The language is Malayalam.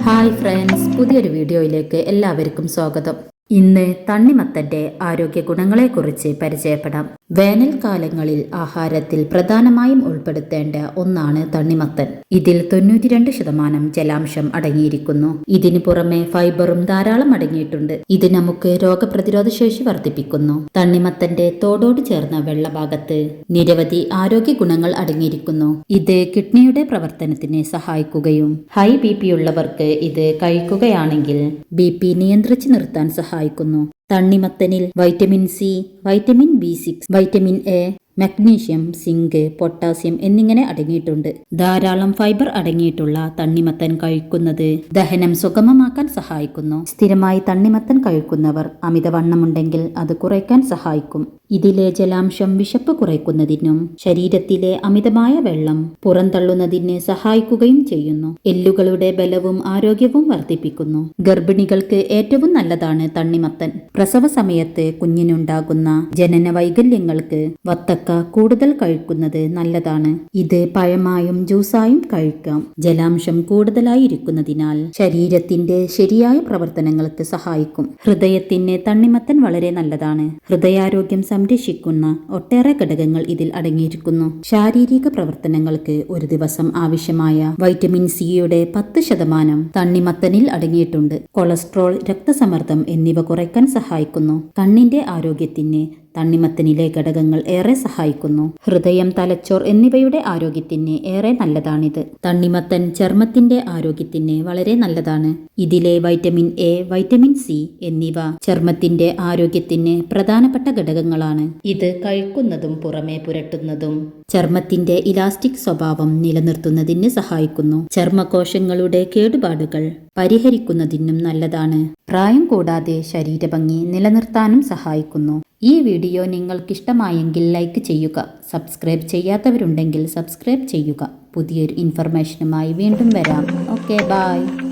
ഹായ് ഫ്രണ്ട്സ്, പുതിയൊരു വീഡിയോയിലേക്ക് എല്ലാവർക്കും സ്വാഗതം. ഇന്ന് തണ്ണിമത്തന്റെ ആരോഗ്യ ഗുണങ്ങളെക്കുറിച്ച് പരിചയപ്പെടാം. വേനൽക്കാലങ്ങളിൽ ആഹാരത്തിൽ പ്രധാനമായും ഉൾപ്പെടുത്തേണ്ട ഒന്നാണ് തണ്ണിമത്തൻ. ഇതിൽ 92% ജലാംശം അടങ്ങിയിരിക്കുന്നു. ഇതിനു പുറമെ ഫൈബറും ധാരാളം അടങ്ങിയിട്ടുണ്ട്. ഇത് നമുക്ക് രോഗപ്രതിരോധ ശേഷി വർദ്ധിപ്പിക്കുന്നു. തണ്ണിമത്തന്റെ തോടോട് ചേർന്ന വെള്ളഭാഗത്ത് നിരവധി ആരോഗ്യ ഗുണങ്ങൾ അടങ്ങിയിരിക്കുന്നു. ഇത് കിഡ്നിയുടെ പ്രവർത്തനത്തിന് സഹായിക്കുകയും ഹൈ BP ഉള്ളവർക്ക് ഇത് കഴിക്കുകയാണെങ്കിൽ BP നിയന്ത്രിച്ചു നിർത്താൻ സഹായിക്കുന്നു. തണ്ണിമത്തനിൽ vitamin C, vitamin B6, vitamin A, magnesium, zinc, potassium എന്നിങ്ങനെ അടങ്ങിയിട്ടുണ്ട്. ധാരാളം ഫൈബർ അടങ്ങിയിട്ടുള്ള തണ്ണിമത്തൻ കഴിക്കുന്നത് ദഹനം സുഗമമാക്കാൻ സഹായിക്കുന്നു. സ്ഥിരമായി തണ്ണിമത്തൻ കഴിക്കുന്നവർ അമിതവണ്ണമുണ്ടെങ്കിൽ അത് കുറയ്ക്കാൻ സഹായിക്കും. ഇതിലെ ജലാംശം വിശപ്പ് കുറയ്ക്കുന്നതിനും ശരീരത്തിലെ അമിതമായ വെള്ളം പുറന്തള്ളുന്നതിന് സഹായിക്കുകയും ചെയ്യുന്നു. എല്ലുകളുടെ ബലവും ആരോഗ്യവും വർദ്ധിപ്പിക്കുന്നു. ഗർഭിണികൾക്ക് ഏറ്റവും നല്ലതാണ് തണ്ണിമത്തൻ. പ്രസവ സമയത്ത് കുഞ്ഞിനുണ്ടാകുന്ന ജനന വൈകല്യങ്ങൾക്ക് വത്തക്ക കൂടുതൽ കഴിക്കുന്നത് നല്ലതാണ്. ഇത് പഴമായും ജ്യൂസായും കഴിക്കാം. ജലാംശം കൂടുതലായിരിക്കുന്നതിനാൽ ശരീരത്തിന്റെ ശരിയായ പ്രവർത്തനങ്ങൾക്ക് സഹായിക്കും. ഹൃദയത്തിന് തണ്ണിമത്തൻ വളരെ നല്ലതാണ്. ഹൃദയാരോഗ്യം സംരക്ഷിക്കുന്ന ഒട്ടേറെ ഘടകങ്ങൾ ഇതിൽ അടങ്ങിയിരിക്കുന്നു. ശാരീരിക പ്രവർത്തനങ്ങൾക്ക് ഒരു ദിവസം ആവശ്യമായ വൈറ്റമിൻ സിയുടെ 10% തണ്ണിമത്തനിൽ അടങ്ങിയിട്ടുണ്ട്. കൊളസ്ട്രോൾ, രക്തസമ്മർദ്ദം എന്നിവ കുറയ്ക്കാൻ സഹായിക്കുന്നു. കണ്ണിന്റെ ആരോഗ്യത്തിന് തണ്ണിമത്തനിലെ ഘടകങ്ങൾ ഏറെ സഹായിക്കുന്നു. ഹൃദയം, തലച്ചോർ എന്നിവയുടെ ആരോഗ്യത്തിന് ഏറെ നല്ലതാണിത്. തണ്ണിമത്തൻ ചർമ്മത്തിന്റെ ആരോഗ്യത്തിന് വളരെ നല്ലതാണ്. ഇതിലെ വൈറ്റമിൻ എ, വൈറ്റമിൻ സി എന്നിവ ചർമ്മത്തിന്റെ ആരോഗ്യത്തിന് പ്രധാനപ്പെട്ട ഘടകങ്ങളാണ്. ഇത് കഴിക്കുന്നതും പുറമെ പുരട്ടുന്നതും ചർമ്മത്തിന്റെ ഇലാസ്റ്റിക് സ്വഭാവം നിലനിർത്തുന്നതിന് സഹായിക്കുന്നു. ചർമ്മകോശങ്ങളുടെ കേടുപാടുകൾ പരിഹരിക്കുന്നതിനും നല്ലതാണ്. പ്രായം കൂടാതെ ശരീരഭംഗി നിലനിർത്താനും സഹായിക്കുന്നു. ഈ വീഡിയോ നിങ്ങൾക്കിഷ്ടമായെങ്കിൽ ലൈക്ക് ചെയ്യുക. സബ്സ്ക്രൈബ് ചെയ്യാത്തവരുണ്ടെങ്കിൽ സബ്സ്ക്രൈബ് ചെയ്യുക. പുതിയൊരു ഇൻഫർമേഷനുമായി വീണ്ടും വരാം. Okay, by.